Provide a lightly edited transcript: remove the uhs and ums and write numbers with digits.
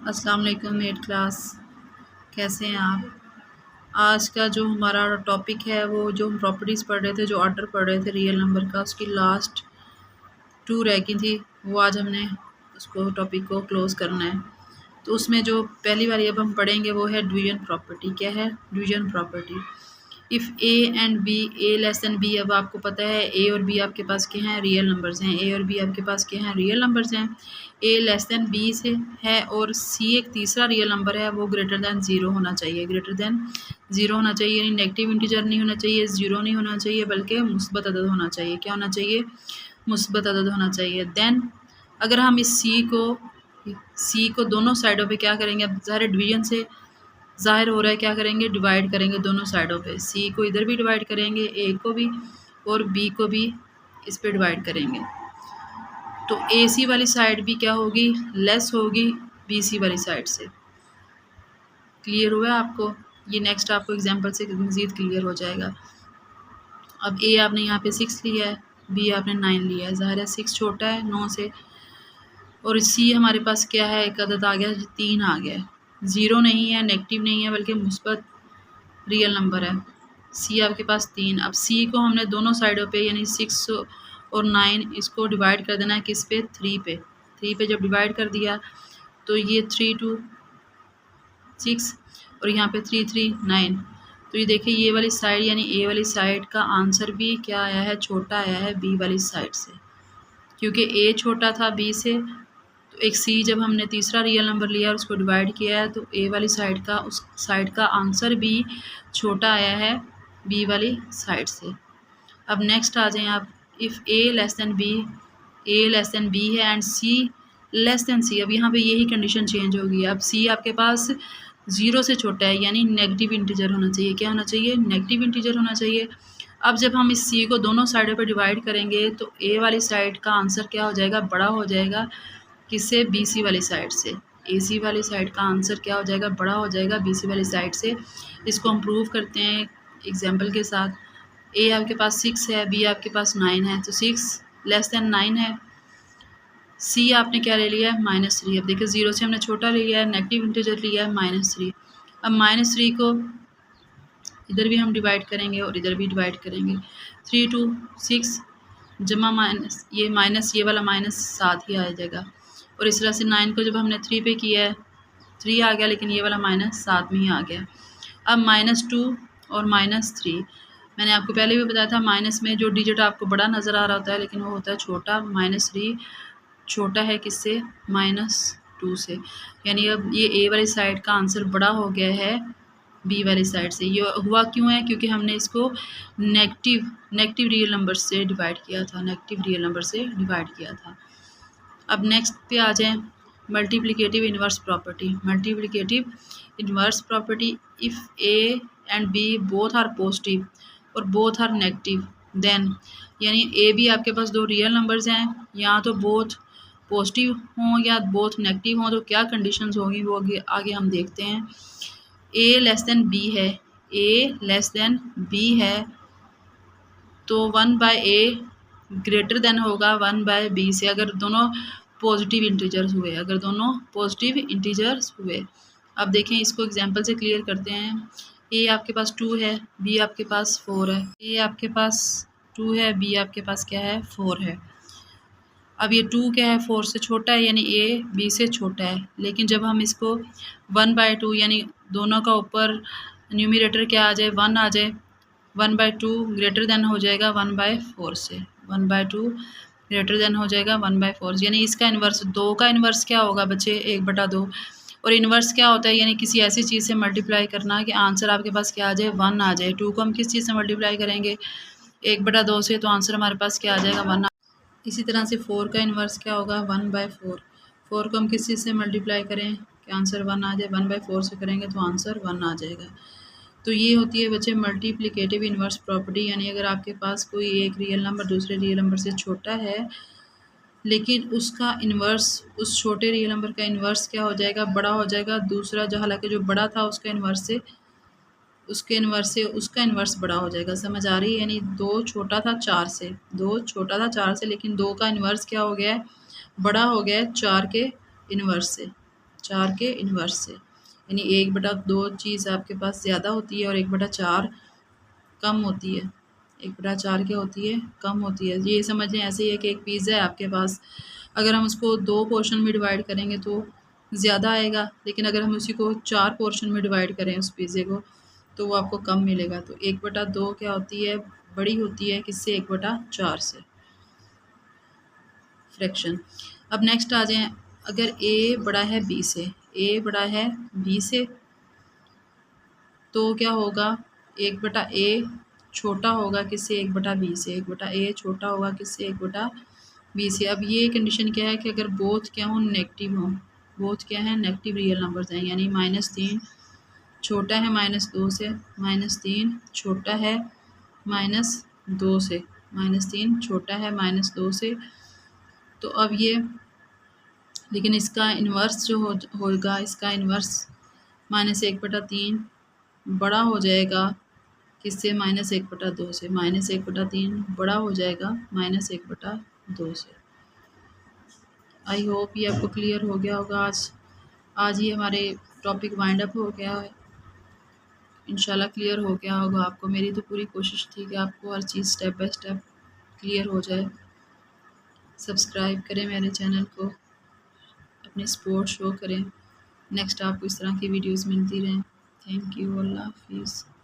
अस्सलाम वालेकुम eight class. कैसे हैं आप? आज का जो हमारा टॉपिक है वो जो हम प्रॉपर्टीज़ पढ़ रहे थे, जो ऑर्डर पढ़ रहे थे रियल नंबर का, उसकी लास्ट 2 रह गई थी। वो आज हमने उसको टॉपिक को क्लोज़ करना है। तो उसमें जो पहली वाली अब हम पढ़ेंगे वो है डिवीजन प्रॉपर्टी। क्या है? Division property. If A and B, A less than B. अब आपको पता है ए और बी आपके पास क्या हैं? रियल नंबर्स हैं। ए और बी आपके पास क्या हैं? रियल नंबर्स हैं। ए लेस देन बी से है और सी एक तीसरा रियल नंबर है, वो ग्रेटर दैन ज़ीरो होना चाहिए। ग्रेटर दैन ज़ीरो होना चाहिए, यानी नेगेटिव इंटीजर नहीं होना चाहिए, ज़ीरो नहीं होना चाहिए, बल्कि मुस्बत अदद होना चाहिए। क्या होना चाहिए? मुस्बत अदद होना चाहिए। देन अगर हम इस सी को दोनों साइडों पे क्या करेंगे? अब ज़ाहिर डिवीजन से ज़ाहिर हो रहा है, क्या करेंगे? डिवाइड करेंगे दोनों साइडों पे। सी को इधर भी डिवाइड करेंगे, ए को भी, और बी को भी इस पे डिवाइड करेंगे। तो ए सी वाली साइड भी क्या होगी? लेस होगी बी सी वाली साइड से। क्लियर हुआ है आपको? ये नेक्स्ट आपको एग्जांपल से मज़ीद क्लियर हो जाएगा। अब ए आपने यहाँ पे 6 लिया है, बी आपने 9 लिया है। ज़ाहिर है 6 छोटा है 9 से, और सी हमारे पास क्या है? एक अदद आ गया, 3 आ गया है। ज़ीरो नहीं है, नेगेटिव नहीं है, बल्कि मुस्बत रियल नंबर है। सी आपके पास 3। अब सी को हमने दोनों साइडों पे यानी 6 और 9 इसको डिवाइड कर देना है किस पे? 3 पे। 3 पे जब डिवाइड कर दिया तो ये 3 2 6 और यहाँ पे 3 3 9। तो ये देखिए ये वाली साइड यानी ए वाली साइड का आंसर भी क्या आया है? छोटा आया है बी वाली साइड से, क्योंकि ए छोटा था बी से। तो एक सी जब हमने तीसरा रियल नंबर लिया और उसको डिवाइड किया है तो ए वाली साइड का उस साइड का आंसर भी छोटा आया है बी वाली साइड से। अब नेक्स्ट आ जाएं आप। If A less than B, A less than B है and C less than C. अब यहाँ पे यही कंडीशन चेंज होगी। अब सी आपके पास ज़ीरो से छोटा है, यानी नेगेटिव इंटीजर होना चाहिए। क्या होना चाहिए? नेगेटिव इंटीजर होना चाहिए। अब जब हम इस सी को दोनों साइडों पर डिवाइड करेंगे तो ए वाली साइड का आंसर क्या हो जाएगा? बड़ा हो जाएगा किससे? बी सी वाली साइड से। ए सी वाली साइड का आंसर क्या हो जाएगा? बड़ा हो जाएगा बी सी वाली साइड से। इसको हम प्रूव करते हैं एग्जाम्पल के साथ। ए आपके पास 6 है, बी आपके पास 9 है, तो 6 लेस देन 9 है। सी आपने क्या ले लिया है? -3। अब देखिए ज़ीरो से हमने छोटा ले लिया है, नेगेटिव इंटीजर लिया है -3। अब -3 को इधर भी हम डिवाइड करेंगे और इधर भी डिवाइड करेंगे। 3 2 6 जमा माइनस ये वाला माइनस साथ ही आ जाएगा। और इस तरह से 9 को जब हमने 3 पे किया है 3 आ गया, लेकिन ये वाला माइनस साथ में ही आ गया। अब -2 और -3 मैंने आपको पहले भी बताया था, माइनस में जो डिजिट आपको बड़ा नज़र आ रहा होता है लेकिन वो होता है छोटा। -3 छोटा है किससे? -2 से। यानी अब ये ए वाली साइड का आंसर बड़ा हो गया है बी वाली साइड से। ये हुआ क्यों है? क्योंकि हमने इसको नेगेटिव रियल नंबर से डिवाइड किया था, नेगेटिव रियल नंबर से डिवाइड किया था। अब नेक्स्ट पे आ जाएं, multiplicative inverse property. Multiplicative inverse property. If A and B both are positive और बोथ आर नेगेटिव देन, यानी ए बी आपके पास दो रियल नंबर्स हैं, या तो बोथ पॉजिटिव हों या बोथ नेगेटिव हों, तो क्या कंडीशंस होंगी वो आगे हम देखते हैं। ए लेस देन बी है, ए लेस देन बी है, तो 1/a ग्रेटर देन होगा 1/b से, अगर दोनों पॉजिटिव इंटीजर्स हुए, अगर दोनों पॉजिटिव इंटीजर्स हुए। अब देखें इसको एग्जांपल से क्लियर करते हैं। ए आपके पास 2 है, बी आपके पास 4 है। ए आपके पास 2 है, बी आपके पास क्या है? 4 है। अब ये 2 क्या है? 4 से छोटा है, यानी ए बी से छोटा है। लेकिन जब हम इसको 1/2 यानी दोनों का ऊपर न्यूमरेटर क्या आ जाए? 1 आ जाए, 1/2 ग्रेटर देन हो जाएगा 1/4 से। 1/2 ग्रेटर देन हो जाएगा 1/4, यानी इसका इन्वर्स, 2 का इन्वर्स क्या होगा बच्चे? 1/2। और इन्वर्स क्या होता है? यानी किसी ऐसी चीज़ से मल्टीप्लाई करना कि आंसर आपके पास क्या आ जाए? 1 आ जाए। 2 को हम किस चीज़ से मल्टीप्लाई करेंगे? 1/2 से, तो आंसर हमारे पास क्या आ जाएगा? 1। इसी तरह से 4 का इन्वर्स क्या होगा? 1/4। 4 को हम किस चीज़ से मल्टीप्लाई करें कि आंसर 1 आ जाए? 1/4 से करेंगे तो आंसर 1 आ जाएगा। तो ये होती है बच्चे मल्टीप्लिकेटिव इन्वर्स प्रॉपर्टी। यानी अगर आपके पास कोई एक रियल नंबर दूसरे रियल नंबर से छोटा है, लेकिन उसका इन्वर्स, उस छोटे रियल नंबर का इन्वर्स क्या हो जाएगा? बड़ा हो जाएगा। दूसरा जो, हालांकि जो बड़ा था उसका इन्वर्स से उसका इन्वर्स बड़ा हो जाएगा। समझ आ रही है? यानी 2 छोटा था 4 से, 2 छोटा था 4 से, लेकिन 2 का इन्वर्स क्या हो गया है? बड़ा हो गया है 4 के इन्वर्स से। 4 के इन्वर्स से, यानी 1/2 चीज़ आपके पास ज़्यादा होती है और 1/4 कम होती है। 1/4 क्या होती है? कम होती है। ये समझ लें ऐसे ही है कि एक पिज़्ज़ा है आपके पास, अगर हम उसको 2 पोर्शन में डिवाइड करेंगे तो ज़्यादा आएगा, लेकिन अगर हम उसी को 4 पोर्शन में डिवाइड करें उस पिज़्ज़े को तो वो आपको कम मिलेगा। तो 1/2 क्या होती है? बड़ी होती है किससे? 1/4 से, फ्रैक्शन। अब नेक्स्ट आ जाएं, अगर a बड़ा है b से, a बड़ा है b से, तो क्या होगा? 1/a छोटा होगा किससे? 1/b से। 1/a छोटा होगा किससे? 1/b से। अब ये कंडीशन क्या है कि अगर बोथ क्या हों? नेगेटिव हों। बोथ क्या है? नेगेटिव रियल नंबर्स हैं, यानी -3 छोटा है -2 से, -3 छोटा है -2 से, -3 छोटा है -2 से। तो अब ये, लेकिन इसका इन्वर्स जो होगा, इसका इन्वर्स -1/3 बड़ा हो जाएगा किससे? -1/2 से। -1/3 बड़ा हो जाएगा -1/2 से। आई होप ये आपको क्लियर हो गया होगा। आज ही हमारे टॉपिक वाइंड अप हो गया है, इंशाल्लाह क्लियर हो गया होगा आपको। मेरी तो पूरी कोशिश थी कि आपको हर चीज़ स्टेप बाय स्टेप क्लियर हो जाए। सब्सक्राइब करें मेरे चैनल को, अपनी सपोर्ट शो करें, नेक्स्ट आपको इस तरह की वीडियोस मिलती रहें। Thank you. अल्लाह हाफिज़।